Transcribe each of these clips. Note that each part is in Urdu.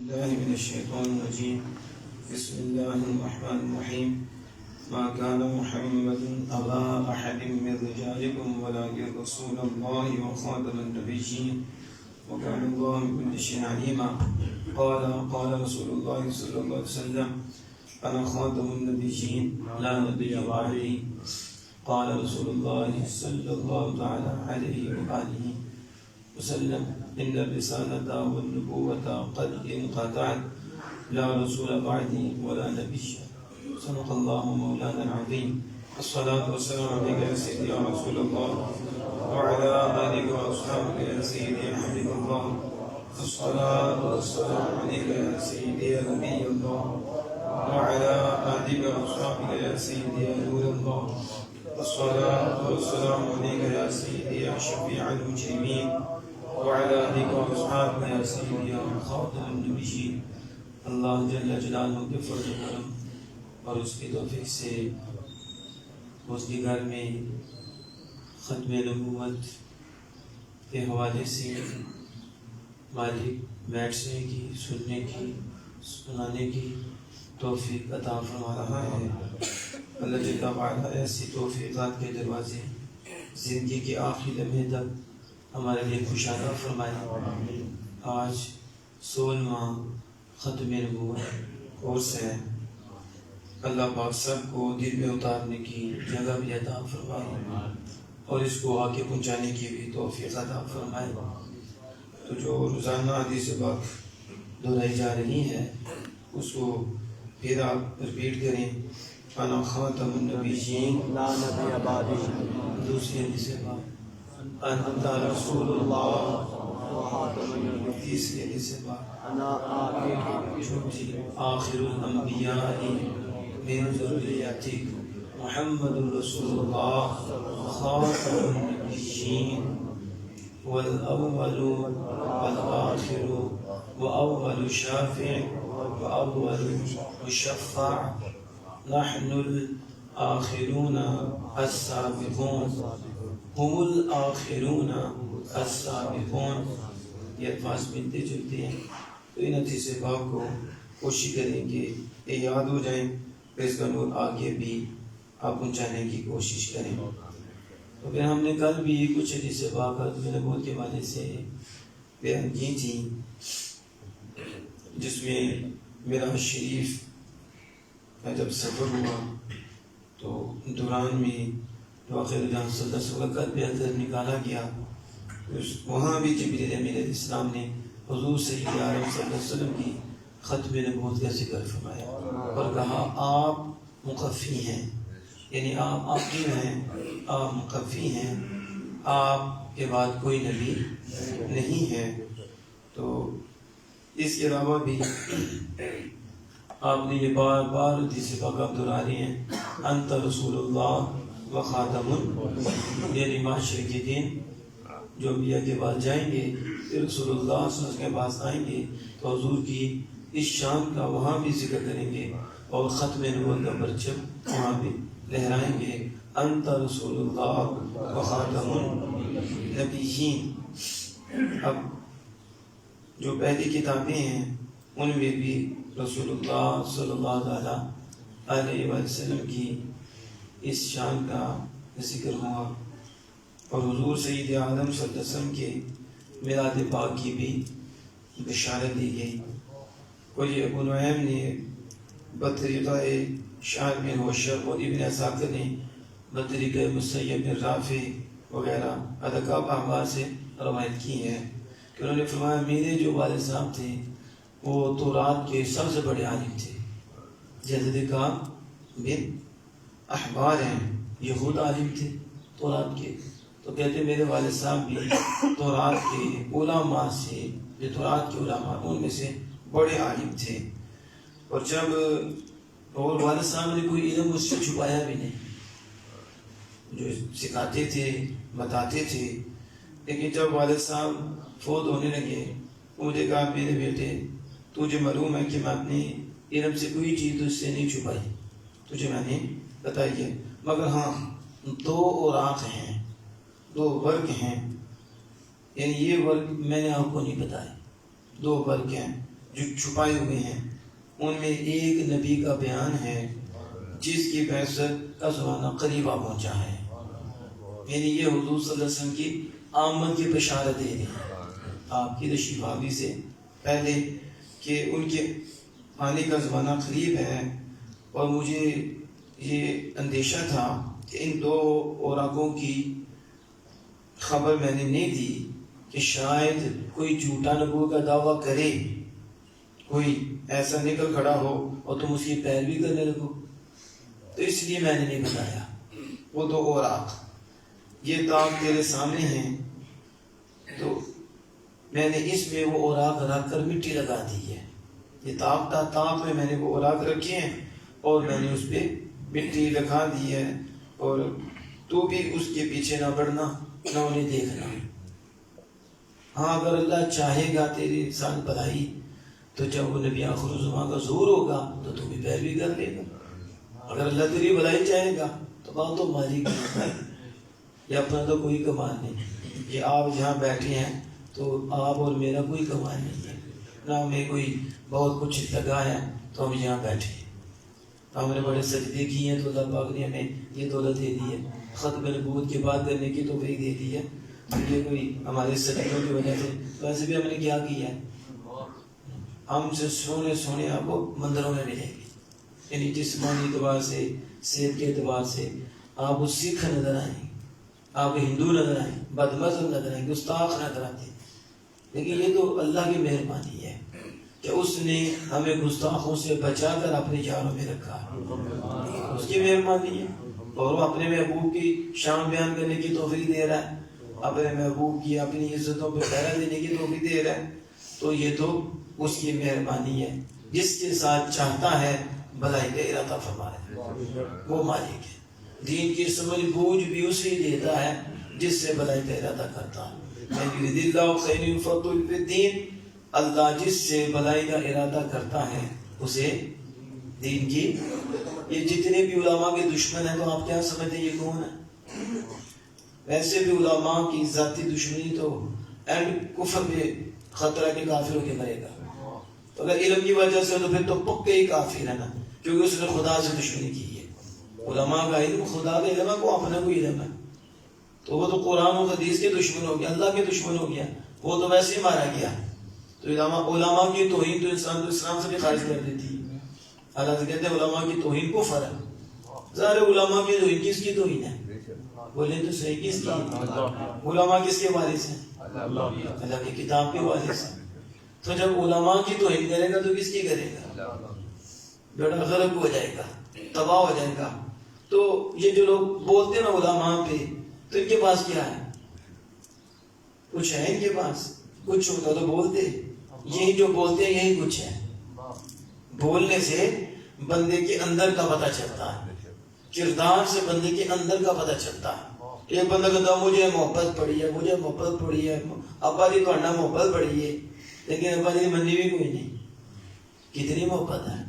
الله من الشيطان الرجيم. بسم الله الرحمن الرحيم. ما كان محمد أبا أحد من رجالكم ولكن رسول الله وخاتم النبيين وكان الله بكل شيء عليما. قال رسول الله صلى الله عليه وسلم: أنا خاتم النبيين لا نبي بعدي. قال رسول الله صلى الله تعالى عليه وآله وسلم: إن الرسالة والنبوة قد انقطعت لا رسول بعدي ولا نبي. صدق الله مولانا العظيم. الصلاة والسلام عليك يا سيدي يا رسول الله وعلى آلك وأصحابك يا سيدي يا حبيب الله. الصلاة والسلام عليك يا سيدي يا نبي الله وعلى آلك وأصحابك يا سيدي يا نور الله. الصلاة والسلام عليك يا سيدي يا شفيع المجرمين وعلى آلك وأصحابك يا سيدي يا خاتم النبيين. اللہ جل جلالہ کے فضل و کرم اور اس کی توفیق سے اس کے گھر میں ختم نبوت کے حوالے سے مالک بیٹھنے کی، سننے کی، سنانے کی توفیق عطا فرما رہا ہے۔ اللہ جل وعلا ایسی توفیقات کے دروازے زندگی کے آخری لمحے تک ہمارے لیے کشادہ فرمائے۔ آج 16واں ختم نبوت کورس ہے۔ اللہ پاک سب کو دل میں اتارنے کی جگہ بھی عطا فرمائے اور اس کو آگے پہنچانے کی بھی توفیق عطا فرمائے۔ تو جو روزانہ حدیث پاک دہرائی جا رہی ہے اس کو پھر آپ رپیٹ کریں: انا خاتم النبیین لا نبی بعدی۔ دوسری حدیث پاک: انت رسول اللہ وخاتم النبیین۔ تیسری حدیث پاک: انا آخر الانبیاء من ذریتی محمد رسول اللہ خاتم النبیین والاول والآخر واول شافع واول مشفع نحن الآخرون السابقون هم الآخرون السابقون۔ یہ الفاظ ملتے جلتے ہیں تو ان حدیث پاک کو کوشش کریں کہ یہ یاد ہو جائیں، پھر اس کا نور آگے بھی آپ پہنچانے کی کوشش کریں۔ تو پھر ہم نے کل بھی کچھ حدیث پاک ختم نبوت کے حوالے سے بیان کی تھی، جس میں معراج شریف کا جب سفر ہوا تو دوران میں جو آخر جان صلی اللہ علیہ وسلم کا قلب اندر نکالا گیا، وہاں بھی جبریل امین علیہ السلام نے حضور سید عالم صلی اللہ علیہ وسلم کی ختم نبوت کا ذکر فرمایا اور کہا آپ مخفی ہیں، یعنی آپ کیوں ہیں؟ آپ مخفی ہیں، آپ کے بعد کوئی نبی نہیں ہے۔ تو اس کے علاوہ بھی آپ نے یہ بار بار حدیث پاک دہرا رہے ہیں: انت رسول اللہ و خاتم، یعنی معاشرے کے دن جو انبیاء کے بعد جائیں گے پھر رسول اللہ صلی اللہ علیہ وسلم کے پاس آئیں گے تو حضور کی اس شان کا وہاں بھی ذکر کریں گے اور ختم نبوت کا پرچم وہاں بھی لہرائیں گے: انت رسول اللہ و خاتم النبیین۔ اب جو پہلی کتابیں ہیں ان میں بھی رسول اللہ صلی اللہ علیہ وسلم کی اس شان کا ذکر ہوا اور حضور سید عالم صلی اللہ علیہ وسلم کے میلاد پاک کی بھی بشارت دی گئی۔ اور یہ ابو نعیم نے بطریقہ شعر بن ہوشب اور ابن اساکر نے بطریقہ مسیب بن رافع وغیرہ ادکاب احبار سے روایت کی ہے کہ انہوں نے فرمایا میرے جو والد صاحب تھے وہ تورات کے سب سے بڑے عالم تھے۔ جدید کا بن احبار ہیں، یہ خود عالم تھے تورات کے، تو کہتے میرے والد صاحب بھی تورات کے علماء سے، جو تورات کے علماء ان میں سے بڑے عالم تھے۔ اور جب اور والد صاحب نے کوئی علم اس سے چھپایا بھی نہیں، جو سکھاتے تھے بتاتے تھے، لیکن جب والد صاحب فوت ہونے لگے مجھے کہا میرے بیٹے تجھے معلوم ہے کہ میں اپنے علم سے کوئی چیز تجھ سے نہیں چھپائی، تجھے میں نے بتائی ہے، مگر ہاں دو اوراق ہیں، دو ورگ ہیں، یعنی یہ ورگ میں نے آپ کو نہیں بتائے، دو ورگ ہیں جو چھپائے ہوئے ہیں ان میں ایک نبی کا بیان ہے جس کی بعثت کا زمانہ قریب آ پہنچا ہے، یعنی یہ حضور صلی اللہ علیہ وسلم کی آمد کی بشارت دے رہی ہے آپ کی تشریف آوری سے پہلے کہ ان کے آنے کا زمانہ قریب ہے۔ اور مجھے یہ اندیشہ تھا کہ ان دو اوراقوں کی خبر میں نے نہیں دی کہ شاید کوئی جھوٹا نبوت کا دعویٰ کرے، کوئی ایسا نکل کھڑا ہو اور تم اس کی پیروی کرنے لگو، تو اس لیے میں نے نہیں بتایا۔ وہ دو اوراق یہ طاق تیرے سامنے ہیں، تو میں نے اس میں وہ اوراق رکھ کر مٹی لگا دی ہے۔ یہ طاق تھا، طاق میں نے وہ اوراق رکھے ہیں اور میں نے اس پہ مٹی لگا دی ہے، اور تو بھی اس کے پیچھے نہ بڑھنا نہ انہیں دیکھنا۔ ہاں اگر اللہ چاہے گا تیری انسان بھلائی تو جب وہ نبی آخر الزمان کا ظہور ہوگا تو تم بھی پیروی کر لے گا۔ اگر اللہ تیری بھلائی چاہے گا تو بات تو مالک کی، یہ اپنا تو کوئی کمال نہیں۔ یہ آپ جہاں بیٹھے ہیں تو آپ اور میرا کوئی کمال نہیں ہے، نہ ہمیں کوئی بہت کچھ لگا ہے تو ہم یہاں بیٹھے ہیں۔ ہم نے بڑے سجدے کیے ہیں تو اللہ پاک نے ہمیں یہ دولت دے دی ہے، ختم نبوت کی بات کرنے کی توفیق دے دی ہے۔ یہ کوئی ہمارے سجدوں کی وجہ سے، ویسے بھی ہم نے کیا کیا ہے، ہم سے سونے سونے آپ کو مندروں میں ملیں گے، یعنی جسمانی اعتبار سے، صحت کے اعتبار سے آپ کو سکھ نظر آئیں گے، آپ کو ہندو نظر آئیں، بد مذہب نظر آئیں، گستاخ نظر آتے ہیں، لیکن یہ تو اللہ کی مہربانی ہے کہ اس نے ہمیں گستاخوں سے بچا کر اپنے یاروں میں رکھا، اس کی مہربانی ہے۔ اور وہ اپنے محبوب کی شان بیان کرنے کی توفیق دے رہا ہے، اپنے محبوب کی اپنی عزتوں پہ پہرا دینے کی توفیق دے رہا ہے، تو یہ تو اس کی مہربانی ہے۔ جس کے ساتھ چاہتا ہے بھلائی کا ارادہ فرمائے، وہ مالک ہے۔ دین کی سمجھ بوجھ بھی اسی دیتا ہے جس سے بھلائی کا ارادہ کرتا ہے۔ اللہ جس سے بھلائی کا ارادہ کرتا ہے اسے دین کی، یہ جتنے بھی علماء کے دشمن ہیں تو آپ کیا سمجھتے ہیں یہ کون ہے؟ ویسے بھی علماء کی ذاتی دشمنی تو اینڈ کفر پہ خطرہ کے کافر ہو کے مرے گا، تو اگر علم کی وجہ سے تو پھر تو پکے ہی کافر ہے نا، کیونکہ اس نے خدا سے دشمنی کی ہے۔ علماء کا علم خدا کا علم ہے، کو اپنا کوئی علم ہے، تو وہ تو قرآن و حدیث کے دشمن ہو گیا، اللہ کے دشمن ہو گیا، وہ تو ویسے ہی مارا گیا۔ تو علماء کی توہین تو انسان کو اسلام سے بھی خارج کر دیتی ہے۔ اللہ سے کہتے ہیں علماء کی توہین کفر ہے۔ ظاہر علماء کی توہین کس کی توہین ہے؟ بولیں تو صحیح، کس کی؟ علماء کس کے وارث ہیں؟ اللہ کی کتاب کے وارث ہیں۔ تو جب علماء کی توہین کرے گا تو کس کی کرے گا؟ بیڑا غرق ہو جائے گا، تباہ ہو جائے گا۔ تو یہ جو لوگ بولتے ہیں نا علماء پہ، تو ان کے پاس کیا ہے؟ کچھ ہے ان کے پاس؟ کچھ ہوتا تو بولتے، یہی جو بولتے ہیں یہی کچھ ہے۔ بولنے سے بندے کے اندر کا پتہ چلتا ہے، کردار سے بندے کے اندر کا پتہ چلتا ہے۔ ایک بندہ کہتا ہے مجھے محبت پڑی ہے، مجھے محبت پڑی ہے، ابا جی تھوڑا محبت پڑی ہے، لیکن ابا جی منی بھی کوئی نہیں۔ کتنی محبت ہے؟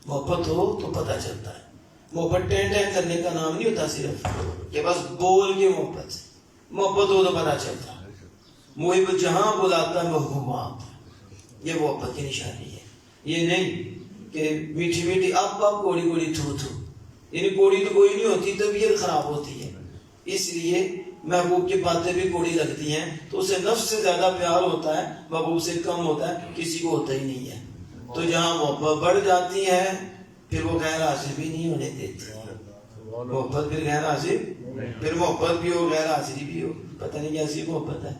محبت ہو تو پتہ چلتا ہے۔ محبت ٹین ٹین کرنے کا نام نہیں ہوتا صرف کہ بس بول کے محبت، محبت ہو تو پتہ چلتا ہے۔ محب جہاں بلاتا ہے محبوب وہاں آتا ہے، یہ محبت کی نشانی ہے۔ یہ نہیں کہ میٹھی میٹھی اب کوڑی کوڑی تھو تھو، یعنی کوڑی تو کوئی نہیں ہوتی، طبیعت خراب ہوتی ہے، اس لیے محبوب کی باتیں بھی کوڑی لگتی ہیں، تو اسے نفس سے زیادہ پیار ہوتا ہے، محبوب سے کم ہوتا ہے، کسی کو ہوتا ہی نہیں ہے۔ تو جہاں محبت بڑھ جاتی ہے پھر وہ غیر حاضر بھی نہیں ہونے دیتی ہے۔ محبت پھر غیر حاضر، پھر محبت بھی ہو غیر حاضری بھی ہو، پتہ نہیں کیسی محبت ہے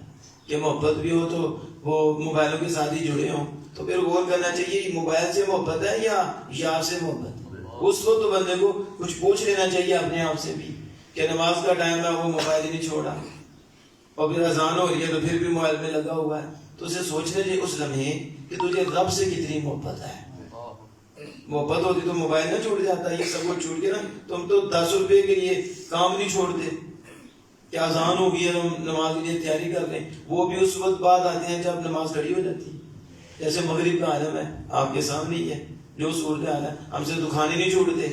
کہ محبت بھی ہو تو وہ موبائلوں کے ساتھ ہی جڑے ہوں، تو پھر غور کرنا چاہیے موبائل سے محبت ہے یا یار سے محبت ہے۔ اس وقت تو بندے کو کچھ پوچھ لینا چاہیے اپنے آپ سے بھی کہ نماز کا ٹائم ہے وہ موبائل ہی نہیں چھوڑا، اور پھر اذان ہو رہی ہے تو پھر بھی موبائل میں لگا ہوا ہے، تو اسے سوچنا چاہیے اس لمحے کہ تجھے رب سے کتنی محبت ہے۔ محبت ہوتی تو موبائل نہ چھوڑ جاتا، یہ سب کچھ چھوڑ کے نا تم تو 10 روپے کے لیے کام نہیں چھوڑتے کہ اذان ہو گئی ہے ہم نماز کے لیے تیاری کر رہے ہیں، وہ بھی اس وقت بعد آتے ہیں جب نماز کھڑی ہو جاتی ہے۔ جیسے مغرب کا عالم ہے آپ کے سامنے ہی ہے، جو صورت حال ہے، ہم سے دکھانے نہیں چھوڑتے،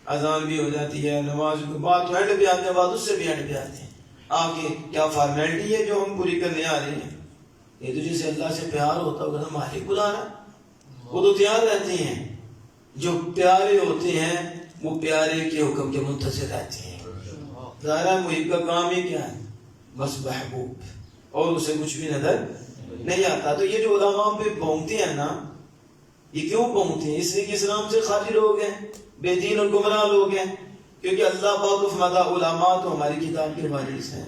اذان بھی ہو جاتی ہے، نماز کے بعد تو اینڈ پہ آتے ہیں، بعد اس سے بھی اینڈ پہ آتے ہیں، آگے کیا فارمیلٹی ہے جو ہم پوری کرنے آ رہے ہیں۔ یہ تو جسے اللہ سے پیار ہوتا ہوگا نا، مالک بلا رہا ہے، وہ تو تیار رہتے ہیں. جو پیارے ہوتے ہیں وہ پیارے کے حکم کے منتظر رہتے ہیں. ظاہرہ محب کا کام ہی کیا ہے؟ بس محبوب، اور اسے کچھ بھی نظر نہیں آتا. تو یہ جو علماء پہ بھونگتے ہیں نا، یہ کیوں بھونگتے ہیں؟ اس لیے کہ اسلام سے خالی لوگ ہیں، بے دین اور گمراہ لوگ ہیں. کیونکہ اللہ پاک فرماتا علماء تو ہماری کتاب کے وارث ہیں.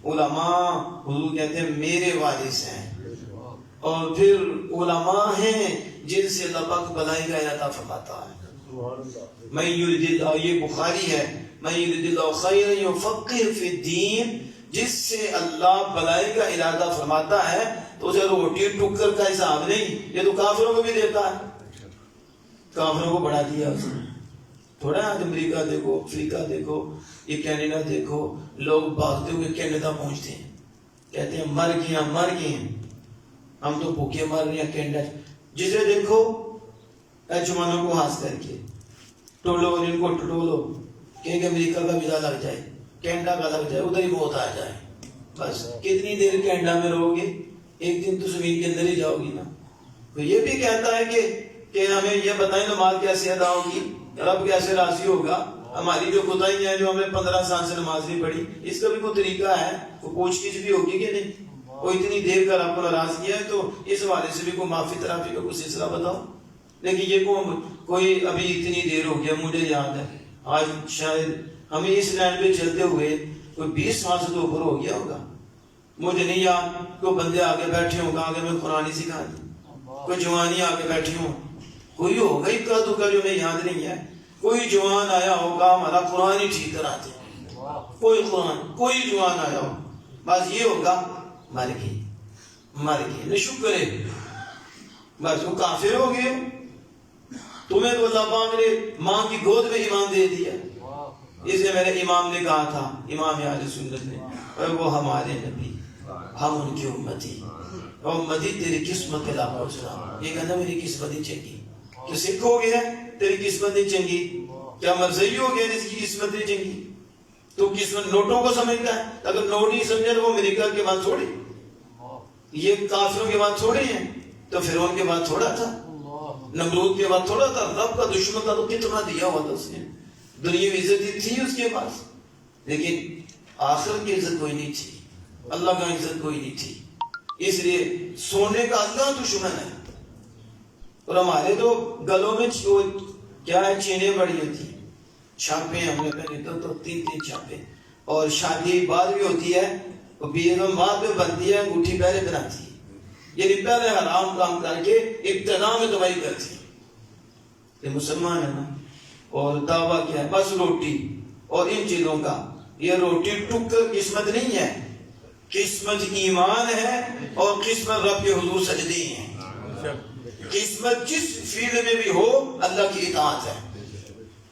علماء حضور کہتے ہیں میرے وارث ہیں. اور پھر علماء ہیں جن سے اللہ پاک بھلائی کا ارادہ فرماتا ہے. میں یرید اللہ، یہ بخاری ہے، میں یرید اللہ خیر یفقہ فی الدین، جس سے اللہ بھلائی کا ارادہ فرماتا ہے تو اسے روٹی ٹکر کا حساب نہیں، یہ تو کافروں کو بھی دیتا ہے. کافروں کو بڑھا دیا اس نے. تھوڑا آج امریکہ دیکھو، افریقہ دیکھو، یہ کینیڈا دیکھو، لوگ بھاگتے ہوئے کینیڈا پہنچتے ہیں، کہتے ہیں مر گئے ہم تو بھوکے مر رہے ہیں. کینیڈا جسے دیکھو چمانوں کو ہاتھ کر کے ٹولو، ان کو ٹولو کہ امریکہ کا ویزا لگ جائے، کینیڈا کا لگ جائے، ادھر ہی موت آ جائے. بس کتنی دیر کینیڈا میں رہو گے؟ ایک دن تو زمین کے اندر ہی جاؤ گی نا. تو یہ بھی کہتا ہے کہ ہمیں یہ بتائیں نماز کیسے ادا ہوگی، رب کیسے راضی ہوگا. ہماری جو خدائی ہیں جو ہمیں 15 سال سے نماز نہیں پڑھی، اس کا بھی کوئی طریقہ ہے؟ کوئی پوچھ گچھ بھی ہوگی کہ نہیں؟ وہ اتنی دیر کا رب کو ناراض کیا ہے تو اس حوالے سے بھی کوئی معافی ترافی کا کوئی سلسلہ بتاؤ. لیکن یہ کوئی ابھی اتنی دیر ہو گیا، مجھے یاد ہے آج شاید ہمیں اس لائن پہ چلتے ہوئے کوئی 20 سال سے تو اوپر ہو گیا ہوگا. مجھے نہیں یاد کوئی بندے آگے بیٹھے ہوں گا، آگے میں قرآن ہی سکھا دی، کوئی جوانی آگے بیٹھی ہوں، کوئی ہوگا اکا دکا جو میں یاد نہیں ہے. کوئی جوان آیا ہوگا ہمارا قرآن ہی ٹھیک کراتے، کوئی جوان آیا ہو، بس یہ ہوگا مر گئی نہ شکر ہے، بس وہ کافر ہو گئے. تمہیں تو اللہ پاک نے ماں کی گود میں ایمان دے دیا. اس لیے میرے امام نے کہا تھا، امام اہل سنت نے، اور وہ ہمارے نبی، ہم ان کی امتی، اور امتی تیری قسمت لا پہنچنا. یہ کہنا میری قسمت ہی چنگی، کہ سکھ ہو گیا تیری قسمت نہیں چنگی، کیا مرزئی ہو گیا جس کی قسمت نہیں چنگی. تو قسمت نوٹوں کو سمجھتا ہے، اگر نوٹ نہیں سمجھے تو وہ امریکہ کے بعد چھوڑی، یہ کافروں کے بعد چھوڑے ہیں. تو فرعون کے بعد چھوڑا تھا، نمرود کے بعد چھوڑا تھا. رب کا دشمن تھا تو کتنا دیا ہوا تھا اس نے، دنیاوی عزت تھی اس کے پاس، لیکن آخرت کی عزت کوئی نہیں تھی، اللہ کا عزت کوئی نہیں تھی. اس لیے سونے کا اللہ دشمن ہے. اور ہمارے تو گلوں میں کیا ہے، چینیں بڑی ہوتی ہیں، چھاپے ہم نے پہنے تو 3 چھاپے. اور شادی بعد بھی ہوتی ہے، بیگم بعد میں بنتی ہے، انگوٹھی پہلے بناتی ہے. یعنی پہلے حرام کام کر کے ابتدا میں دوائی کرتی ہے. یہ مسلمان ہے نا. اور دعویٰ کیا ہے؟ بس روٹی اور ان چیزوں کا. یہ روٹی ٹکر قسمت نہیں ہے، قسمت ایمان ہے، اور قسمت رب کے حضور سجدے ہیں. قسمت جس فیلڈ میں بھی ہو اللہ کی اطاعت ہے.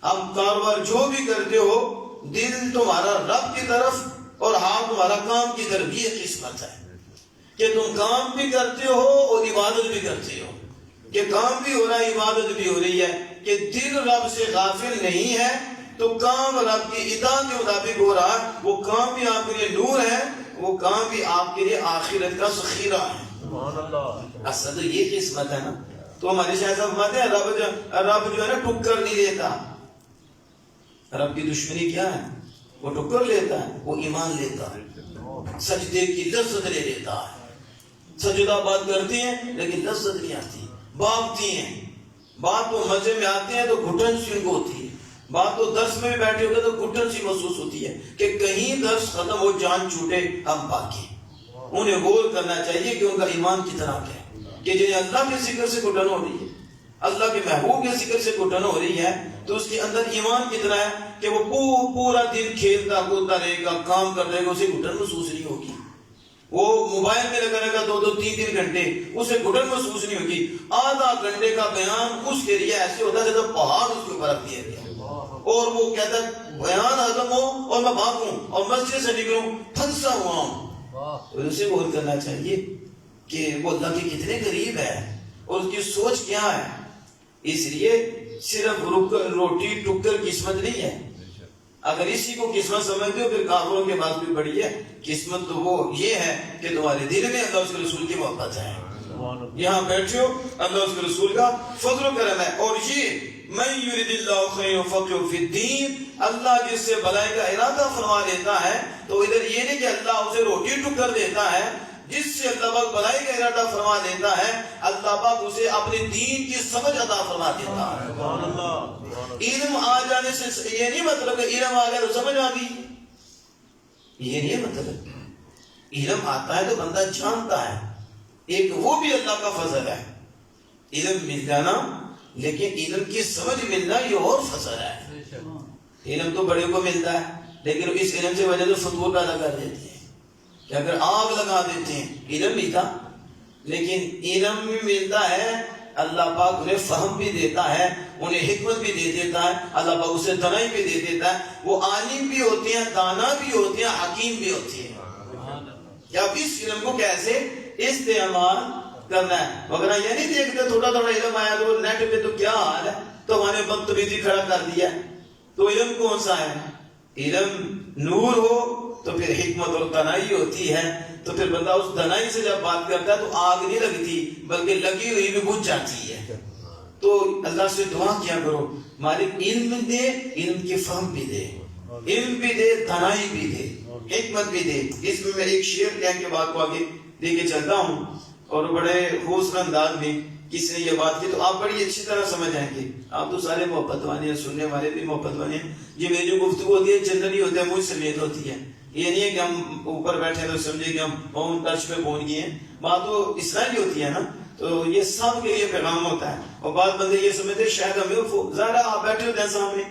ہم کاروبار جو بھی کرتے ہو، دل تمہارا رب کی طرف اور ہاتھ تمہارا کام کی طرف، یہ قسمت ہے کہ تم کام بھی کرتے ہو اور عبادت بھی کرتے ہو، کہ کام بھی ہو رہا ہے عبادت بھی ہو رہی ہے، کہ دل رب سے غافل نہیں ہے تو کام رب کی اطاعت کے مطابق ہو رہا ہے. وہ کام بھی آپ کے لیے نور ہے، وہ کام بھی آپ کے لیے آخرت کا ذخیرہ ہے. اصل یہ قسمت ہے نا. تو ہمارے شاید صاحب فرماتے ہیں رب جو ہے نا ٹکر نہیں لیتا. رب کی دشمنی کیا ہے؟ وہ ٹکر لیتا ہے، وہ ایمان لیتا ہے، سجدے کی لذت لے لیتا ہے. سجدہ بات کرتے ہیں لیکن لذت نہیں آتی، بھاگتی ہیں. بات تو مزے میں آتے ہیں تو گھٹن سی ان کو ہوتی ہے، بات تو درس میں بھی بیٹھے ہوتے تو گھٹن سی محسوس ہوتی ہے کہ کہیں درس ختم ہو، جان چھوٹے، ہم باقی. انہیں غور کرنا چاہیے کہ ان کا ایمان کتنا کیا ہے، کہ جنہیں اللہ کے ذکر سے گھٹن ہو رہی ہے، اللہ کے محبوب کے ذکر سے گھٹن ہو رہی ہے، تو اس کے اندر ایمان کتنا ہے کہ وہ پورا دن کھیلتا کودتا رہے گا، کام کر رہے گا، اسے گھٹن محسوس نہیں ہوگی. وہ موبائل میں لگا رہے گا 2-3 گھنٹے، اسے گھٹن محسوس نہیں ہوگی. آدھا گھنٹے کا بیان اس کے لیے ایسے ہوتا ہے جیسے پہاڑ اس کے اوپر رکھ دیا گیا، اور وہ کہتا ہے بیان ختم ہو اور میں بھاگوں اور مسجد سے نکلوں پھنسا ہوا ہوں. اسے غور کرنا چاہیے کہ وہ اللہ کے کتنے قریب ہے اور اس کی سوچ کیا ہے. اس لیے صرف روٹی ٹکر قسمت نہیں ہے. اگر اسی کو قسمت سمجھتے ہو پھر کافروں کے پاس بھی بڑی ہے. قسمت تو وہ یہ ہے کہ تمہارے دل میں اللہ اس کے رسول کی محبت ہے. یہاں بیٹھے ہو، اللہ اس کے رسول کا فضل و کرم ہے۔ اور یہ من یرید اللہ خیر یفقہہ فی الدین، اللہ جس سے بھلائی کا ارادہ فرما دیتا ہے، تو ادھر یہ نہیں کہ اللہ اسے روٹی ٹکر دیتا ہے، جس سے اللہ پاک بھلائی کا ارادہ فرما دیتا ہے اللہ پاک اسے اپنے دین کی سمجھ عطا فرما دیتا ہے۔ علم آ جانے سے یہ نہیں مطلب کہ علم آ گیا تو سمجھ آ گئی، یہ نہیں مطلب۔ علم آتا ہے تو بندہ جانتا ہے، ایک وہ بھی اللہ کا فضل ہے، علم مل جانا، لیکن علم کی سمجھ ملنا یہ اور فضل ہے۔ علم تو بڑے کو ملتا ہے، لیکن اس علم سے وجہ سے فتور پیدا کر دیتے ہیں کہ اگر آگ لگا دیتے ہیں، علم بھی تھا لیکن علم بھی ملتا ہے، اللہ پاک انہیں فہم بھی دیتا ہے، انہیں حکمت بھی دے دیتا ہے، اللہ پاک اسے دانائی بھی دے دیتا ہے، وہ عالم بھی ہوتے ہیں، دانا بھی ہوتے ہیں، حکیم بھی ہوتے ہیں۔ کہ اب اس علم کو کیسے استعمال کرنا ہے، وغیرہ یہ نہیں دیکھتے تھوڑا تھوڑا علم آیا تو نیٹ پہ تو کیا حال ہے، تو ہمارے بدتمیزی کھڑا کر دیا۔ تو علم کون سا ہے؟ علم نور ہو تو پھر حکمت اور دانائی ہوتی ہے، تو پھر بندہ اس دانائی سے جب بات کرتا ہے تو آگ نہیں لگتی بلکہ لگی ہوئی بھی بجھ جاتی ہے۔ تو اللہ سے دعا کیا کرو مالک علم دے، علم کی فہم بھی دے، علم بھی دے، دانائی بھی دے، حکمت بھی دے۔ اس میں میں ایک شعر کہہ کے بات کو آگے لے کے چلتا ہوں، اور بڑے خوبصورت انداز میں کس نے یہ بات کی تو آپ بڑی اچھی طرح سمجھ آئیں گے۔ آپ تو سارے محبت والے ہیں، سننے والے بھی محبت والے ہیں۔ یہ میری جو گفتگو ہوتی ہے جنرلی ہوتا ہے، مجھ سمیت ہوتی ہے، یہ نہیں ہے کہ ہم اوپر بیٹھے تو سمجھے کہ ہم فون ٹچ پہ پہنچ گئے ہیں، بات تو اسرائیلی ہوتی ہے نا، تو یہ سب کے لیے پیغام ہوتا ہے۔ اور بعض بندے یہ سمجھتے شاید ہمیں ذرا آپ بیٹھے ہوتے ہیں سامنے،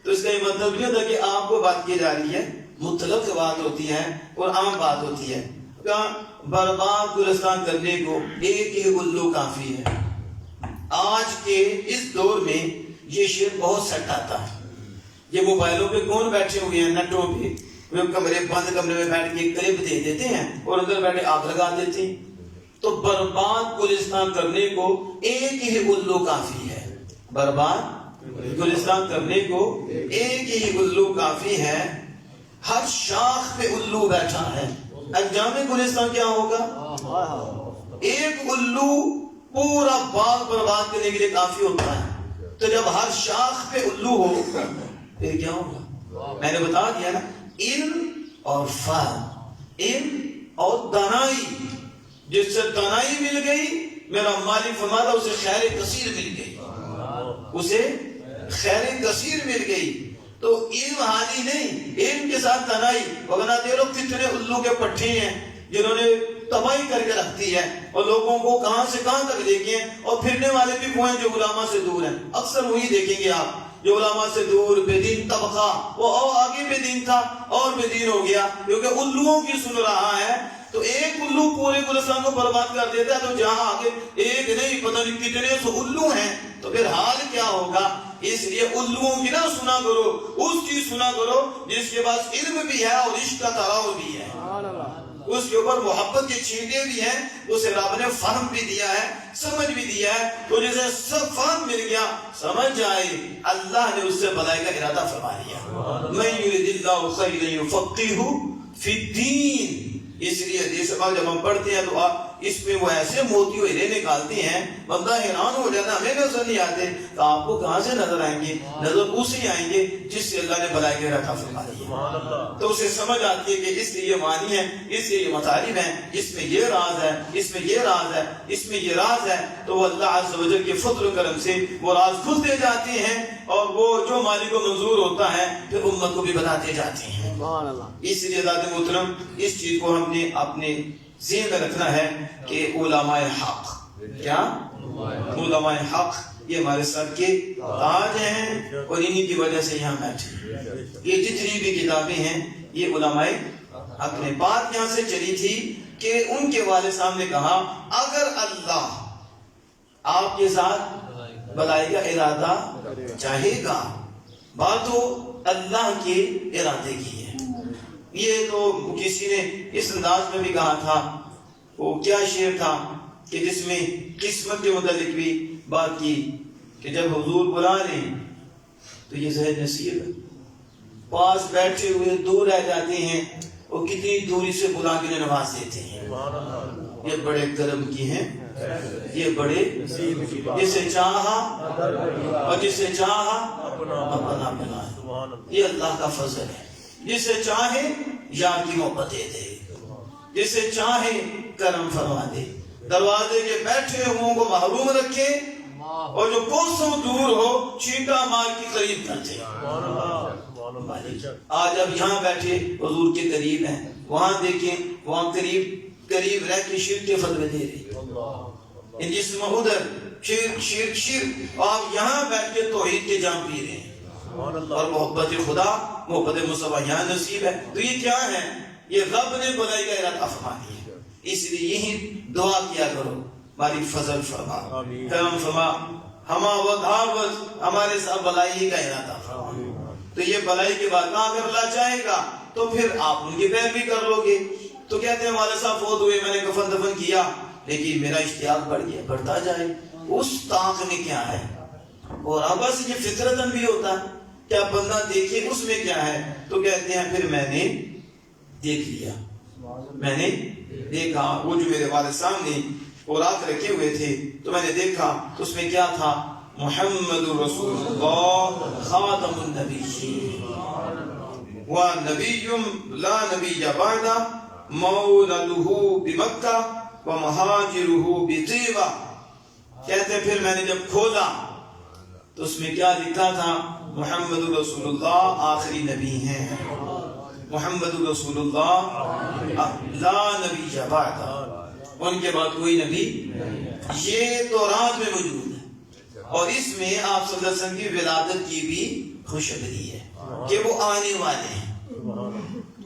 تو اس کا یہ مطلب نہیں ہوتا کہ آپ کو بات کی جا رہی ہے، مطلق بات ہوتی ہے اور عام بات ہوتی ہے۔ برباد گلستان کرنے کو ایک ہی الو کافی ہے۔ آج کے اس دور میں یہ شعر بہت سٹ آتا ہے۔ یہ موبائلوں پہ کون بیٹھے ہوئے ہیں، نیٹوں پہ، وہ کمرے بند کمرے میں بیٹھ کے کلپ دے دیتے ہیں اور اندر بیٹھے آگ لگا دیتے ہیں۔ تو برباد گلستان کرنے کو ایک ہی الو کافی ہے۔ برباد گلستان کرنے کو ایک ہی الو کافی ہے، ہر شاخ پہ الو بیٹھا ہے، انجام گلستان کیا ہوگا؟ ایک الو پورا باغ برباد کرنے کے لیے کافی ہوتا ہے، تو جب ہر شاخ پہ الو ہو پھر کیا ہوگا؟ میں نے بتا دیا نا، علم اور فہم، علم اور دانائی، جس سے دانائی مل گئی میرا مالک فرماتا اسے خیر کثیر مل گئی، اسے خیر کثیر مل گئی۔ تو علم حالی نہیں، علم کے ساتھ دانائی، وگرنہ دیکھو کتنے الو کے پٹھے ہیں جنہوں نے تباہی کر کے رکھتی ہے اور لوگوں کو کہاں سے کہاں تک لے گئے، اور پھرنے والے بھی وہ ہیں جو علماء سے دور ہیں۔ اکثر وہی دیکھیں گے آپ جو علماء سے دور، بے دین طبقہ، وہ آگے بے دین تھا اور بے دین ہو گیا کیونکہ الوؤں کی سن رہا ہے۔ تو ایک الو پورے گلستان کو برباد کر دیتا ہے، تو جہاں آگے ایک نہیں پتہ نہیں کتنے سو الو ہیں تو پھر حال کیا ہوگا؟ اس لیے الوؤں کی نہ سنا کرو، اس چیز سنا کرو جس کے پاس علم بھی ہے اور عشق کا تراؤ بھی ہے، اس کے اوپر محبت کے چھینٹے بھی ہیں، اسے رب نے فہم بھی دیا ہے، سمجھ بھی دیا ہے۔ تو جسے سب فہم مل گیا، سمجھ جائے، اللہ نے اس سے بھلائی کا ارادہ فرما لیا۔ من یرید اللہ خیر یفقہہ فی الدین۔ اس لیے حدیث پاک جب ہم پڑھتے ہیں تو اس میں وہ ایسے موتی و ہیرے نکالتے ہیں، بندہ حیران ہو جاتا ہے، ہمیں نظر نہیں آتے، تو آپ کو کہاں سے نظر آئیں گے؟ نظر اسی آئیں گے جس سے اللہ نے بھلائی کا ارادہ فرما دیا، تو اسے سمجھ آتی ہے کہ اس لیے یہ معنی ہے، اس لیے یہ مطالب ہیں، اس میں یہ راز ہے، اس میں یہ راز ہے، اس میں یہ راز ہے۔ تو وہ اللہ عز و جل کے فضل و کرم سے وہ راز کھلتے جاتے ہیں، اور وہ جو مالک کو منظور ہوتا ہے پھر امت کو بھی بتاتے جاتے ہیں۔ اس لیے ذات محترم اس چیز کو ہم نے اپنے ذہن میں رکھنا ہے کہ علماء حق، کیا علماء حق یہ ہمارے سر کے تاج ہیں، اور انہی کی وجہ سے یہاں بیٹھے۔ یہ جتنی بھی کتابیں ہیں یہ علماء حق نے۔ بات یہاں سے چلی تھی کہ ان کے والد صاحب نے کہا اگر اللہ آپ کے ساتھ بھلائی کا ارادہ چاہے گا، بات تو اللہ کے ارادے کی ہے۔ یہ تو کسی نے اس انداز میں بھی کہا تھا، وہ کیا شعر تھا کہ جس میں قسمت کے متعلق بھی بات کی کہ جب حضور بلا لیں تو یہ زہر نصیب ہے، پاس بیٹھے ہوئے دور رہ جاتے ہیں، وہ کتنی دوری سے بلا کے نواز دیتے ہیں۔ یہ بڑے کرم کی ہیں، یہ بڑے جسے چاہا اور جسے چاہا اپنا بنائے، یہ اللہ کا فضل ہے۔ جسے چاہے یار کی محبت دے دے، جسے چاہے کرم فرما دے، دروازے کے بیٹھے ہوں کو محروم رکھے اور جو کوسوں دور ہو چینٹا مار کے قریب کر دے۔ آج اب یہاں بیٹھے حضور کے قریب ہیں، وہاں دیکھیں وہاں قریب رہ کے شرک کے فتوے دے رہے ہیں، جس میں ادھر شرک آپ یہاں بیٹھ کے توحید کے جام پی رہے ہیں، اور محبت خدا محبت مصطفیٰ یہاں نصیب ہے۔ تو یہ کیا ہے؟ یہ رب نے بلائی کا ارادہ فرمایا، اس لیے یہی دعا کیا کرو، ہماری فضل فرما، کرم فرما، ہما ودھاوت ہمارے ساتھ بلائی کا ارادہ فرما۔ تو یہ بلائی کے بعد اگر اللہ چاہے گا تو پھر آپ ان کی پیروی کر لو گے۔ تو کہتے ہیں والد صاحب فوت ہوئے، میں نے کفن دفن کیا، لیکن میرا اشتیاق بڑھ گیا، بڑھتا جائے، اس طاق میں کیا ہے؟ اور اب بس یہ فطرتاً بھی ہوتا ہے، کیا بندہ دیکھے اس میں کیا ہے؟ تو کہتے ہیں پھر میں نے دیکھ لیا، میں نے دیکھا، وہ جو میرے والد سامنے اوراق رکھے ہوئے تھے تو میں نے دیکھا تو اس میں کیا تھا؟ محمد رسول اللہ خاتم النبیین وَنَبِيٌّ لَا نَبِيَّ بَعْدَ مَوْلَدُهُ بِمَكَّةَ وَمَحَاجِرُهُ بِطِيبَةٍ۔ کہتے ہیں پھر میں نے جب کھولا تو اس میں کیا لکھا تھا؟ محمد رسول اللہ آخری نبی ہیں، محمد رسول اللہ لا نبی بعد، ان کے بعد کوئی نبی۔ یہ تورات میں موجود ہے، اور اس میں آپ صلی اللہ علیہ وسلم کی ولادت کی بھی خوشخبری ہے کہ وہ آنے والے ہیں۔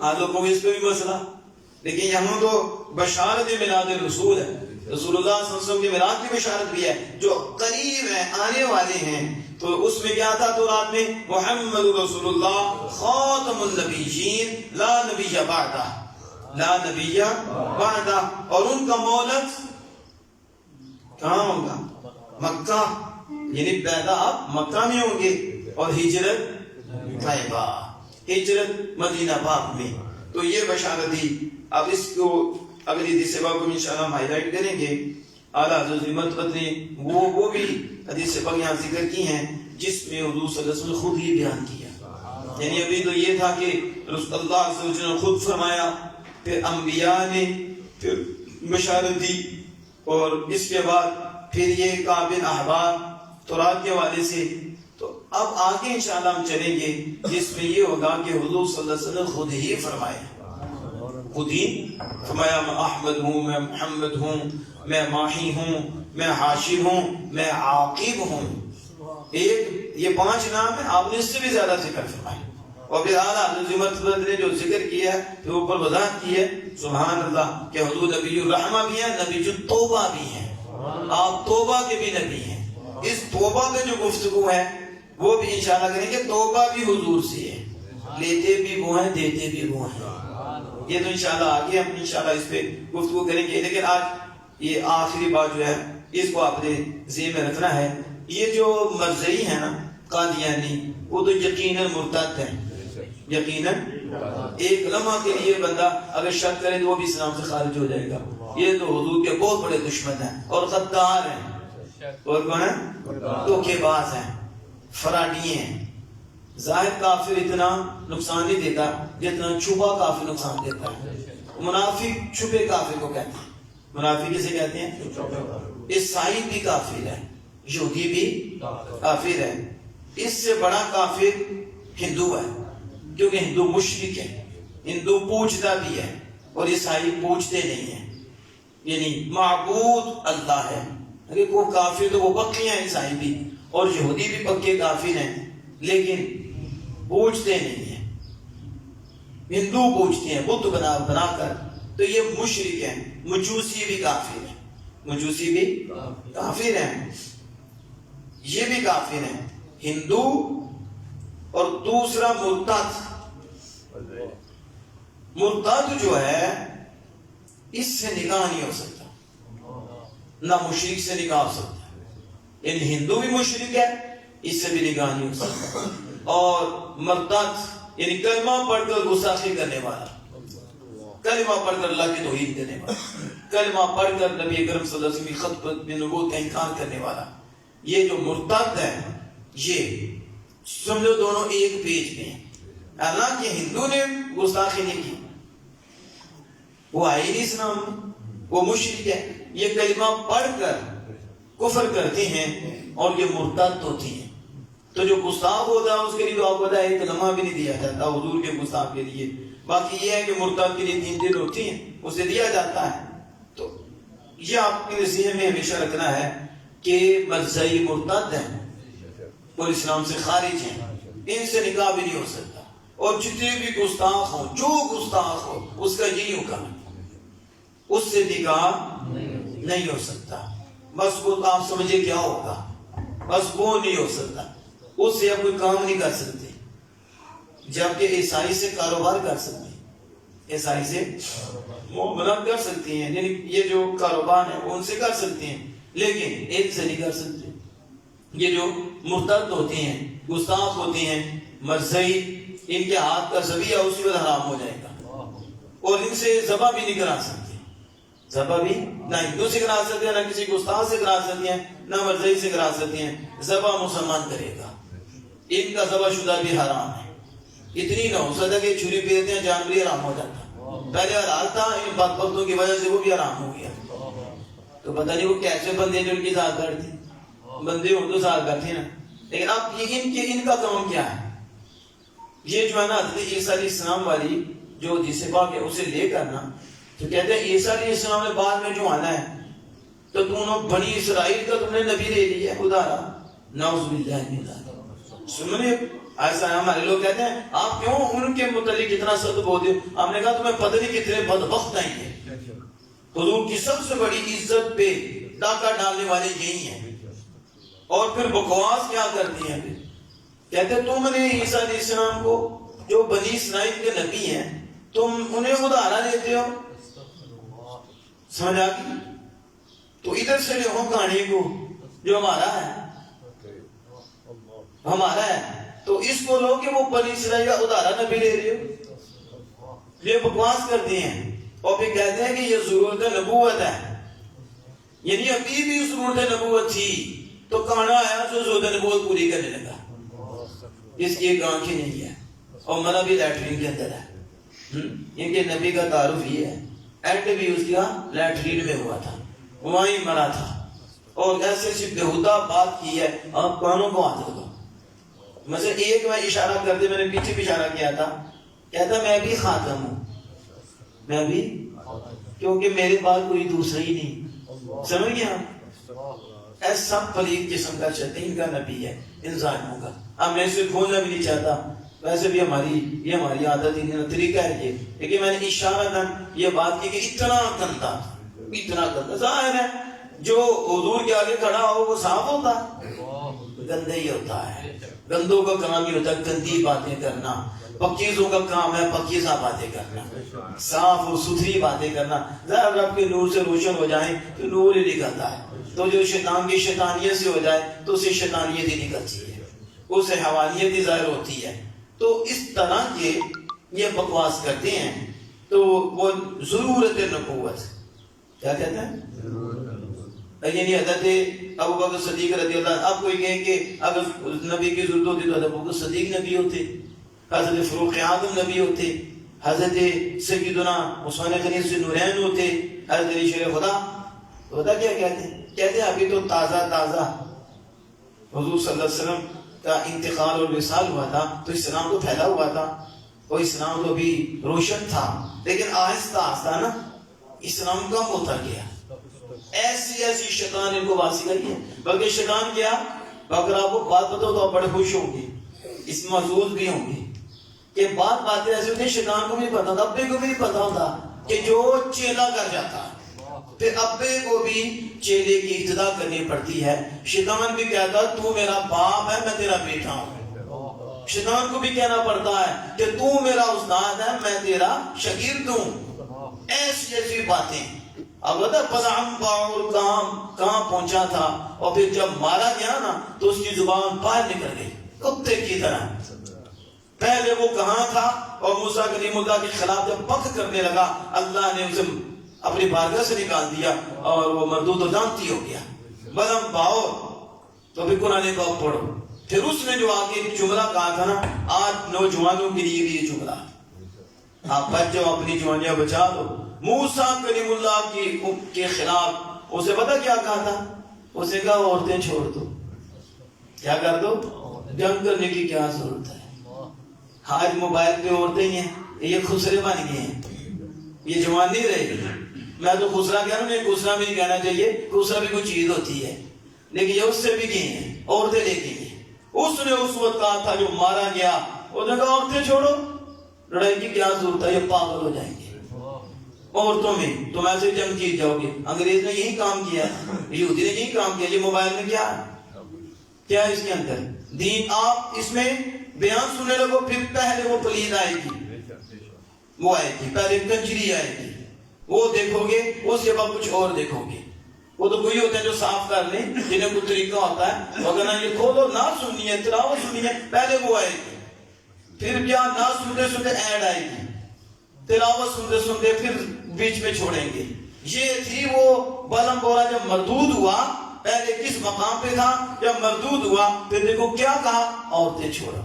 آج لوگوں کو اس پہ بھی مسئلہ، لیکن یہاں تو بشارت میلاد رسول ہے، رسول اللہ صلی اللہ علیہ وسلم کی میلاد کی بشارت بھی ہے، جو قریب ہیں، آنے والے ہیں۔ تو اس میں کیا تھا تورات میں؟ محمد رسول اللہ خاتم النبیین لا نبی بعدہ، لا نبی بعدہ، اور ان کا مولد کہاں ہوگا؟ مکہ، یعنی پیدا آپ مکہ میں ہوں گے، اور ہجرت طیبہ، ہجرت مدینہ پاک میں۔ تو یہ بشارت تھی۔ اب اس کو اگلی حدیث پاک کو انشاءاللہ ہم ہائی لائٹ کریں گے۔ اعلیٰ حضرت مرتبہ نے وہ بھی حدیث پاک یہاں ذکر کی ہیں جس میں حضور صلی اللہ علیہ وسلم نے خود ہی بیان کیا۔ یعنی ابھی تو یہ تھا کہ اللہ عز و جل نے خود فرمایا، پھر انبیاء نے پھر بشارت دی، اور اس کے بعد پھر یہ قابل احبار تورات کے حوالے سے۔ تو اب آگے انشاءاللہ ہم چلیں گے جس میں یہ ہوگا کہ حضور صلی اللہ علیہ وسلم خود ہی فرمایا، خود ہی فرمایا میں احمد ہوں، میں محمد ہوں، میں ماہی ہوں، میں حاشر ہوں، میں عاقب ہوں۔ ایک یہ 5 نام ہے، آپ نے اس سے بھی زیادہ ذکر فرمایا، اور پھر اعلیٰ حضرت نے جو ذکر کیا ہے پھر اوپر وضاحت کی ہے، سبحان اللہ، کہ حضور نبی الرحمہ بھی ہیں، نبی جو توبہ بھی ہیں، آپ توبہ کے بھی نبی ہیں۔ اس توبہ میں جو گفتگو ہے وہ بھی انشاءاللہ کریں گے، توبہ بھی حضور سے ہے، لیتے بھی وہ ہیں، دیتے بھی وہ ہیں۔ یہ تو انشاءاللہ آگے ہم انشاءاللہ اس پہ گفتگو کریں گے، لیکن آج یہ آخری بات جو ہے اس کو آپ نے ذہن میں رکھنا ہے۔ یہ جو مرزئی ہے نا قادیانی، وہ تو یقیناً مرتد ہیں، یقیناً ایک لمحہ کے لیے بندہ اگر شک کرے تو وہ بھی اسلام سے خارج ہو جائے گا۔ یہ تو حضور کے بہت بڑے دشمن ہیں اور غدار ہیں، اور کون ہیں؟ دھوکے باز ہیں، فراڈی ہیں۔ ظاہر کافر اتنا نقصان نہیں دیتا جتنا چھپا کافر نقصان دیتا ہے۔ منافق چھپے کافر کو کہتے ہیں، منافق کسے کہتے ہیں؟ عیسائی بھی کافر ہے، یہودی بھی کافر ہے۔ اس سے بڑا کافر ہندو ہے، کیونکہ ہندو مشرک ہے، ہندو پوجتا بھی ہے، اور عیسائی پوجتے نہیں ہیں، یعنی معبود اللہ ہے۔ اگر وہ کافر تو وہ پکے ہیں، عیسائی بھی اور یہودی بھی پکے کافر ہیں، لیکن پوجتے نہیں ہیں۔ ہندو پوجتے ہیں بت بنا کر، تو یہ مشرک ہیں۔ مجوسی بھی کافر ہیں، مجوسی بھی کافر ہیں، یہ بھی کافر ہیں، ہندو۔ اور دوسرا مرتد، مرتد جو ہے اس سے نکاح نہیں ہو سکتا، نہ مشرک سے نکاح ہو سکتا ہے، یعنی ہندو بھی مشرک ہے، اس سے بھی نکاح نہیں ہو سکتا۔ اور مرتد یعنی کلمہ پڑھ کر گستاخی کرنے والا، کلمہ پڑھ کر اللہ کی توہین کرنے والا، کلمہ پڑھ کر نبی اکرم صلی اللہ علیہ وسلم کی خطبت نبوت کا انکار کرنے والا، یہ جو مرتد ہے یہ سمجھو دونوں ایک پیج میں ہیں۔ حالانکہ ہندو نے گستاخی نہیں کی، وہ آئی نہیں اسلام میں، وہ مشرک ہے، یہ کلمہ پڑھ کر کفر کرتے ہیں اور یہ مرتد ہوتی ہیں۔ تو جو گستاخ ہوتا ہے اس کے لیے تو آپ کو ایک لمحہ بھی نہیں دیا جاتا حضور کے گستاخ کے لیے، باقی یہ ہے کہ مرتد کے لیے 3 دن ہوتی ہیں، اسے دیا جاتا ہے۔ تو یہ آپ کے ذہن میں ہمیشہ رکھنا ہے کہ مرزائی مرتد ہیں اور اسلام سے خارج ہیں، ان سے نکاح بھی نہیں ہو سکتا، اور جتنے بھی گستاخ ہوں، جو گستاخ ہو اس کا یہی حکم ہے، اس سے نکاح نہیں ہو سکتا۔ بس وہ آپ سمجھے کیا ہوگا، بس وہ نہیں ہو سکتا، اس سے آپ کوئی کام نہیں کر سکتے، جبکہ عیسائی سے کاروبار کر سکتے ہیں، عیسائی سے معاملات کر سکتی ہیں، یعنی یہ جو کاروبار ہے ان سے کر سکتے ہیں، لیکن ایک سے نہیں کر سکتے۔ یہ جو مرتد ہوتے ہیں، گستاخ ہوتے ہیں، مرزئی، ان کے ہاتھ کا ذبیحہ اسی وقت حرام ہو جائے گا، اور ان سے ذبح بھی نہیں کرا سکتے، ذبح بھی نہ ہندو سے کرا سکتے ہیں، نہ کسی گستاخ سے کرا سکتے ہیں، نہ مرزئی سے کرا سکتے ہیں، ذبح مسلمان کرے گا، ان کا ذبح شدہ بھی حرام ہے۔ اتنی نہ ہو سکتا کہ چھری پھیرتے ہیں جانور ہی حرام ہو جاتا، پہلے حلال تھا، ان بدبختوں کی وجہ سے وہ بھی حرام ہو گیا۔ تو پتہ نہیں وہ کیسے بندے جو ان کی ذات بیٹھتی، بندے ہوں تو ساتھ بیٹھے نا، لیکن اب یہ ان کا کام کیا ہے؟ یہ جو ہے نا حضرت عیسیٰ علیہ السلام والی جو حدیث پاک ہے اسے لے کر نا تو کہتے ہیں عیسیٰ علیہ السلام نے بعد میں جو آنا ہے تو تم نے بنی اسرائیل کا تم نے نبی لے لیا ہے ادارا، نعوذ باللہ من ذالک۔ سننے ایسا ہمارے لوگ کہتے ہیں آپ کیوں ان کے متعلق اتنا سخت بولتے ہو؟ ہم نے کہا تمہیں پتہ نہیں کتنے بدبخت ہیں یہ، حضور کی سب سے بڑی عزت پہ ڈاکہ ڈالنے والے یہی ہیں، اور پھر بکواس کیا کرتی ہیں، پھر کہتے ہیں تم نے عیسیٰ علیہ السلام کو جو بنی اسرائیل کے نبی ہیں تم انہیں ادارا لیتے ہو، سمجھ آ گئی؟ تو ادھر سے لے ہو کہانی کو جو ہمارا ہے تو اس کو لو کہ وہ بنی اسرائیل کا ادارا نبی لے رہے ہو، یہ بکواس کرتے ہیں، اور پھر کہتے ہیں کہ یہ ضرورت نبوت ہے، یعنی ابھی بھی ضرورت نبوت تھی تو کانا آیا تو ضرورت نبوت پوری کرنے لگا، اس کی ایک آنکھیں نہیں ہے اور مرا بھی لیٹرین کے اندر ہے، ان کے نبی کا تعارف یہ ہے، اینڈ بھی اس کا لیٹرین میں ہوا تھا، وہیں مرا تھا، اور ایسے ایسی بےہودہ بات کی ہے، آپ کانوں کو ہاتھ لگا۔ مثلا ایک میں اشارہ کرتے میں نے پیچھے بھی اشارہ کیا تھا، کہتا میں بھی خاتم ہوں، میں بھی، کیونکہ میرے بعد کوئی دوسرا ہی نہیں، سمجھ گیا؟ ایسا پلید قسم کا شیطان کا نبی ہے ان ظالموں کا، اب میں اسے کھولنا بھی نہیں چاہتا، ویسے بھی یہ ہماری عادت ہی طریقہ ہے یہ، لیکن میں نے اشارہ تھا یہ بات کی کہ اتنا گندا ظاہر ہے جو حضور کے آگے کھڑا ہو وہ صاف ہوتا ہے، گندہ ہی ہوتا ہے، گندوں کا کام ہی ہوتا ہے گندی باتیں کرنا، پکیزوں کا کام ہے پکیزہ باتیں کرنا، صاف اور ستھری باتیں کرنا، ذرا رب کے نور سے روشن ہو جائیں تو نور ہی نکلتا ہے، تو جو شیطان کی شیطانیت سے ہو جائے تو اسے شیطانیت ہی نکلتی ہے، اسے حوانیت ہی ظاہر ہوتی ہے۔ تو اس طرح کے یہ بکواس کرتے ہیں، تو وہ ضرورت نبوت کیا کہتے ہیں، یعنی حضرت ابوبکر صدیق رضی اللہ، آپ کوئی کہیں کہ اگر نبی کی ضرورت ہوتی تو ابوبکر صدیق نبی ہوتے، حضرت فاروق اعظم نبی ہوتے، حضرت سیدنا عثمان غنی سے نورین ہوتے، حضرت علی شیر خدا، خدا کیا کہتے ہیں ابھی تو تازہ حضور صلی اللہ علیہ وسلم کا انتقال اور وصال ہوا تھا تو اسلام تو پھیلا ہوا تھا اور اسلام تو بھی روشن تھا، لیکن آہستہ نا اسلام کم ہوتا گیا، ایسی شیطان ان کو واسی کری ہے، بلکہ شیطان کیا، اگر آپ کو بات بتاؤ تو آپ بڑے خوش ہوں گے، اس محظوظ بھی ہوں گے کہ باتیں ایسی ہوتی ہیں، شیطان کو بھی پتا تھا، ابے کو بھی پتا ہوتا کہ جو چیلا کر جاتا ہے پھر ابے کو بھی چیلے کی ابتدا کرنی پڑتی ہے، شیطان بھی کہتا تو میرا باپ ہے میں تیرا بیٹا ہوں، شیطان کو بھی کہنا پڑتا ہے کہ تو میرا استاد ہے میں تیرا شاگرد ہوں، ایسی باتیں۔ اب پزام باور کہاں پہنچا تھا، اور پھر جب مارا گیا نا تو اس کی زبان باہر نکل گئی کتے کی طرح، پہلے وہ کہاں تھا اور موسیٰ کلیم اللہ کے خلاف جب بک کرنے لگا اللہ نے اسے اپنی بارگاہ سے نکال دیا اور وہ مردود و دامتی ہو گیا. بلم پاؤ تو پھر قرآن پاک پڑھو. پھر اس نے جو آگے جملہ کہا تھا نا، آج نوجوانوں کے لیے بھی یہ جملہ، آپ بچ جاؤ، اپنی جوانیاں بچا دو. موسیٰ کلیم اللہ کے خلاف اسے پتہ کیا کہا تھا؟ اسے کہا عورتیں چھوڑ دو. کیا کر دو؟ جنگ کرنے کی کیا ضرورت ہے؟ آج موبائل پہ عورتیں ہیں، یہ خسرے بن گئے ہیں، یہ جوان نہیں رہے. میں تو خسرا کہہ رہا ہوں، خسرا بھی نہیں کہنا چاہیے، خسرا بھی کوئی چیز ہوتی ہے، لیکن یہ اس سے بھی گئے ہیں، عورتیں لے کے گئے. اس نے اس وقت کہا تھا جو مارا گیا، اس نے کہا عورتیں چھوڑو، لڑائی کی کیا ضرورت ہے، یہ پاگل ہو جائیں گے. عورتوں میں تم ایسے جنگ جیت جاؤ گے. انگریز نے یہی کام کیا، یہودی نے یہی کام کیا. یہ موبائل میں کیا ہے اس کے اندر دین. آپ اس میں بیان سننے لگو، پھر پہلے وہ پلید آئے گی، وہ آئے گی، پہلے کنجری آئے گی، وہ دیکھو گے، اس کے بعد کچھ اور دیکھو گے. وہ تو کوئی ہوتے ہیں جو صاف کر لیں، جنہیں کوئی طریقہ ہوتا ہے. اگر نہ یہ کھولو، نہ سننی ہے، تلاوت سننی ہے، پہلے وہ آئے گی. پھر کیا، نہ سنتے سنتے ایڈ آئے گی، تلاوت سنتے سنتے پھر بیچ میں چھوڑیں گے. یہ تھی وہ بلم بولا. جب مردود ہوا، پہلے کس مقام پہ تھا، جب مردود ہوا پھر دیکھو کیا کہا، عورتیں چھوڑا.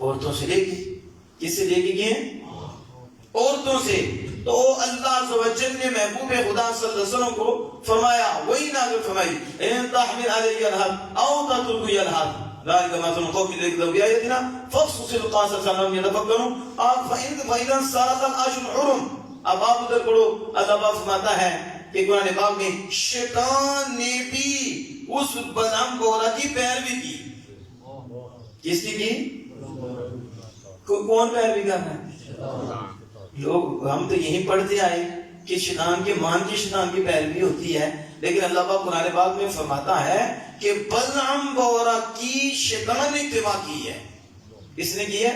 عورتوں سے لے کے، کس سے لے کے گئے؟ عورتوں سے. تو اللہ عز و جل نے محبوب خدا صلی اللہ علیہ وسلم کو فرمایا، وہی نازل فرمائی، ان تحمل علی الحد او تترک الحد ذلك مثل القوم الذين كذبوا بآياتنا فاقصص القصص لعلهم يتفكرون. فإذا انسلخ الأشهر الحرم. اب آپ ادھر پڑھو، اللہ پاک فرماتا ہے کہ قرآن پاک میں شیطان نے بھی اس بلعام بورا کی پیروی کی. کس کی؟ کون پیروی کرنا ہے؟ لوگ ہم تو یہی پڑھتے آئے کہ شیطان کے مان کی شیطان کی پیروی ہوتی ہے، لیکن اللہ پاک قرآن پاک میں فرماتا ہے کہ بلعام بورا کی شیطان نے اتباع کی ہے. اس نے کی ہے.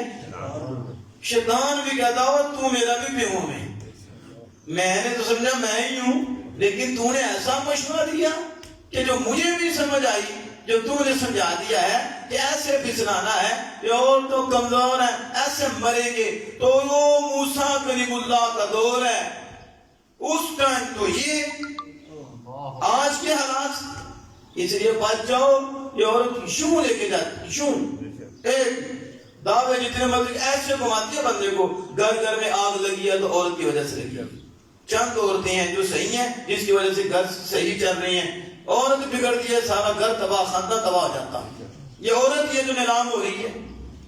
شیطان بھی کہتا ہو تو میرا بھی پیوں میں نے تو سمجھا میں ہی ہوں، لیکن تو نے ایسا مشورہ دیا کہ جو مجھے بھی سمجھ آئی، جو تو نے سمجھا دیا ہے کہ ایسے پھسلانا ہے، یہ اور تو کمزور ہے، ایسے مریں گے. تو وہ موسیٰ کلیم اللہ کا دور ہے. اس ٹائم تو یہ آج کے حالات، اس لیے بچ جاؤ. یہ عورت شوں لے کے جاتی، شوں ایک دعوے جتنے مطلب ایسے گھماتی ہے بندے کو. گھر گھر میں آگ لگی ہے تو عورت کی وجہ سے لگی ہے. چند عورتیں ہیں جو صحیح ہیں، جس کی وجہ سے گھر صحیح چل رہی ہیں. عورت بگڑتی ہے، سارا گھر تباہ، خاندان تباہ ہو جاتا. یہ عورت یہ جو نیلام ہو رہی ہے،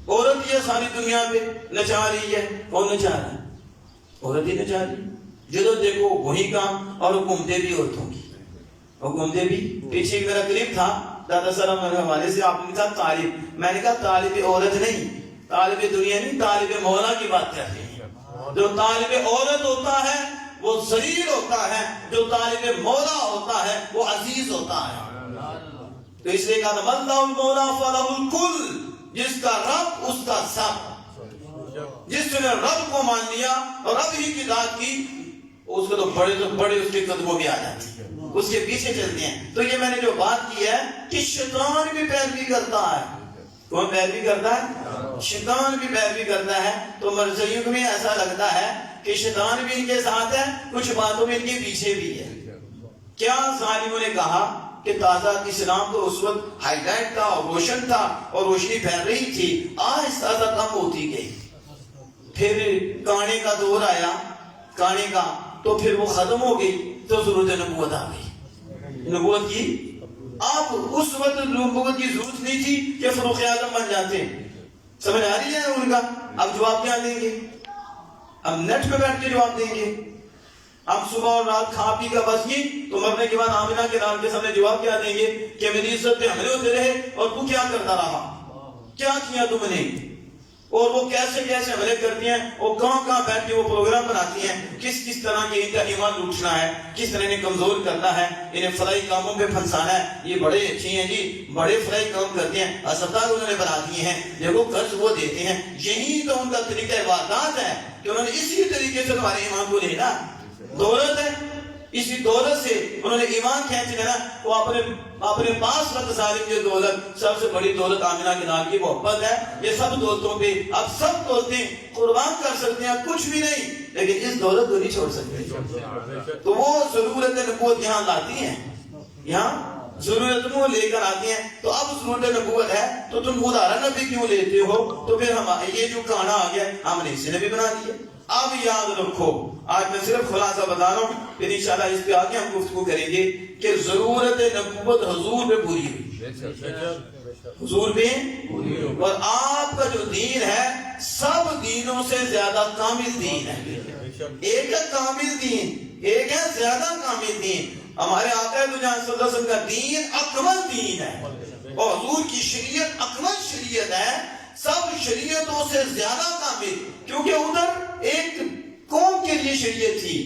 عورت یہ ساری دنیا پہ نچا رہی ہے. کون نچا رہا ہے؟ عورت ہی نچا رہی ہے. جدو دیکھو وہی کام. اور حکومتیں بھی عورتوں کی، حکومتیں بھی. پیچھے میرا کلپ تھا دادا صاحب میرے حوالے سے، آپ نے کہا طالب، میں نے کہا طالب عورت نہیں، طالب دنیا نہیں، طالب مولا کی بات کرتے ہیں. جو طالب عورت ہوتا ہے وہ ذلیل ہوتا ہے، جو طالب مولا ہوتا ہے وہ عزیز ہوتا ہے. تو اس لیے کہا من له المولا فله الكل. جس کا رب اس کا سب. جس نے رب کو مان لیا اور رب ہی کی ذات کی، اس کو تو بڑے اس کے قدموں میں آ جاتے ہیں، اس کے پیچھے چلتے ہیں. تو یہ میں نے جو بات کی ہے کہ شیطان بھی پیروی کرتا ہے. کون پیروی کرتا ہے؟ شیطان بھی پیروی کرتا ہے. تو مرزیوں میں ایسا لگتا ہے کہ شیطان بھی ان کے ساتھ ہے، کچھ باتوں میں ان کے پیچھے بھی ہے. کیا ظالموں نے کہا کہ تازہ اسلام تو اس وقت ہائی لائٹ تھا اور روشن تھا اور روشنی پھیل رہی تھی، آہستہ آہستہ کم ہوتی گئی. پھر کانے کا دور آیا، کانے کا، تو پھر وہ ختم ہو گئی. تو ضرورت نبوت آ گئی. نبوت کی آپ اس وقت نبوت کی ضرورت نہیں تھی کہ فاروق اعظم بن جاتے. سمجھ آ رہی ہے ان کا؟ اب جواب کیا دیں گے؟ ہم نیٹ پہ بیٹھ کے جواب دیں گے. ہم صبح اور رات کھا پی کا بس یہ، تو مرنے کے بعد آمنہ کے نام کے سامنے جواب کیا دیں گے کہ میری عزت پہ حملے ہوتے رہے اور تو کیا کرتا رہا، کیا کیا تم نے. اور وہ کیسے کیسے حملے کرتی ہیں، وہ کہاں بیٹھ کے وہ پروگرام بناتی ہیں، کس طرح کے ان کا ایمان لوٹنا ہے، کس طرح انہیں کمزور کرنا ہے، انہیں فلائی کاموں پہ پھنسانا ہے. یہ بڑے اچھے ہیں جی، بڑے فلائی کام کرتے ہیں، اسپتال انہوں نے بنا دیے ہیں، دیکھو قرض وہ دیتے ہیں. یہی تو ان کا طریقہ عبادات ہے کہ انہوں نے اسی طریقے سے تمہارے ایمان کو لینا. دولت ہے، اسی دولت سے انہوں نے ایمان کھینچ لینا. وہ اپنے پاس رکھ ظالم یہ دولت. سب سے بڑی دولت آمنہ کے نام کی محبت ہے. یہ سب دولتوں پہ اب سب دولتیں قربان کر سکتے ہیں، کچھ بھی نہیں. لیکن اس دولت کو نہیں چھوڑ سکتے. تو وہ ضرورت نبوت یہاں لاتی ہیں, یہاں ضرورت وہ لے کر آتی ہیں. تو اب ضرورت نبوت ہے تو تم خدا نبی کیوں لیتے ہو؟ تو پھر ہم یہ جو کہنا آ گیا ہم نے اسے نبی بنا دیا. اب یاد رکھو, آج میں صرف خلاصہ بتا رہا ہوں, پھر انشاءاللہ اس پہ آگے ہم گفتگو کریں گے کہ ضرورت نبوت حضور پہ پوری ہوئی, حضور پہ. اور آپ کا جو دین ہے سب دینوں سے زیادہ کامل دین ہے. ایک ہے کامل دین, ایک ہے زیادہ کامل دین. ہمارے آقا دو جہان صلی اللہ علیہ وسلم کا دین اکمل دین ہے, اور حضور کی شریعت اکمل شریعت ہے, سب شریعتوں سے زیادہ کامل. کیونکہ ادھر ایک قوم کے لیے شریعت تھی,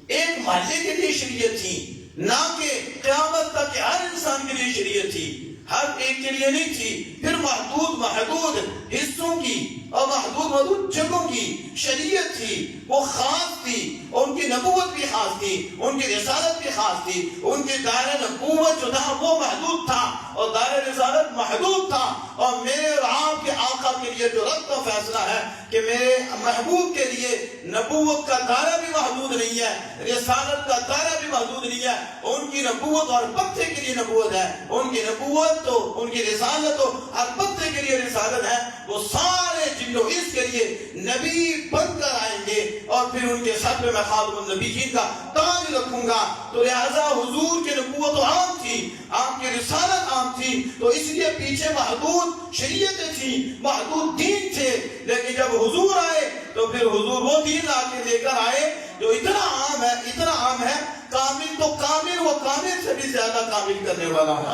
ایک محلے کے لیے شریعت تھی, نہ کہ قیامت تک ہر انسان کے لیے شریعت تھی, ہر ایک کے لیے نہیں تھی. پھر محدود حصوں کی اور محدود جگہوں کی شریعت تھی, وہ خاص تھی, اور ان کی نبوت بھی خاص تھی, ان کی رسالت بھی خاص تھی. ان کے دائرہ نبوت جو تھا وہ محدود تھا, اور دائرہ رسالت محدود تھا. اور میرے اور آپ کے آقا کے لیے جو رد کا فیصلہ ہے کہ میرے محبوب کے لیے نبوت کا دائرہ بھی محدود نہیں ہے, رسالت کا دائرہ بھی محدود نہیں ہے. ان کی نبوت اور پتے کے لیے نبوت ہے, ان کی نبوت تو ان کی رسالت تو ہر پتے کے لیے رسالت ہے. وہ سارے جن و انس کے لیے نبی بن کر آئیں گے, اور پھر ان کے سر پہ میں خاتم النبیین کا تاج رکھوں گا. تو لہذا حضور کی نبوت عام تھی, آپ کی رسالت عام تھی, تو اس لیے پیچھے محدود شریعتیں تھیں, محدود دین تھے. لیکن جب حضور آئے تو پھر حضور وہ دین لا کے لے کر آئے جو اتنا عام ہے, اتنا عام ہے, کامل تو کامل, وہ کامل سے بھی زیادہ کامل کرنے والا ہے.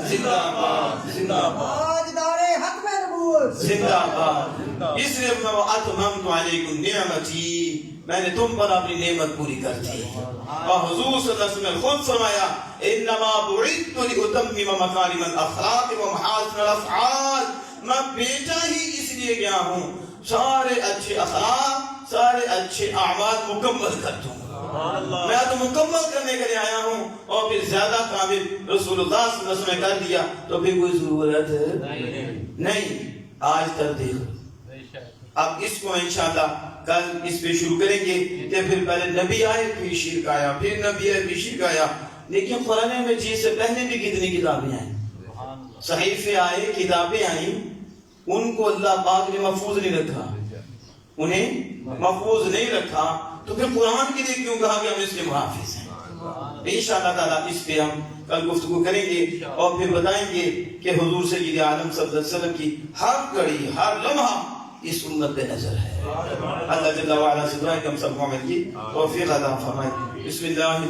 زندہ باد, زندہ باد, زندہ باد. اس لیے وَأَتْمَمْتُ عَلَيْكُمْ نِعْمَتِي, میں نے تم پر اپنی نعمت پوری کر دی. اور حضور صلی اللہ علیہ وسلم نے خود فرمایا انما بعثت لأتمم مکارم الاخلاق ومحاسن الافعال, میں بھیجا ہی اس لیے گیا ہوں سارے اچھے اخلاق, سارے اچھے اعمال مکمل کر دوں. میں تو مکمل کرنے کے لیے آیا ہوں, اور پھر زیادہ کامل رسول اللہ صلی اللہ علیہ وسلم نے کر دیا, تو پھر کوئی ضرورت نہیں. آج تک دیکھو, اب اس کو انشاءاللہ کل اس پہ شروع کریں گے کہ پھر پہلے نبی آئے پھر شرک آیا, پھر نبی آئے پھر شرک آیا. لیکن قرآن مجید سے پہلے بھی کتنی کتابیں آئیں, صحیفے آئے, کتابیں آئیں, ان کو اللہ پاک نے محفوظ نہیں رکھا, انہیں محفوظ نہیں رکھا. تو پھر قرآن کے لیے کیوں کہا کہ ہم اس کے محافظ ہیں؟ انشاءاللہ تعالیٰ اس پہ ہم کل گفتگو کریں گے, اور پھر بتائیں گے کہ حضور سید عالم صلی اللہ علیہ وسلم کی ہر گھڑی, ہر لمحہ اس امت پہ نظر ہے. اللہ جل وعلا سے دعائیں کہ ہم سب کو عمل کی توفیق عطا فرمائے. بسم اللہ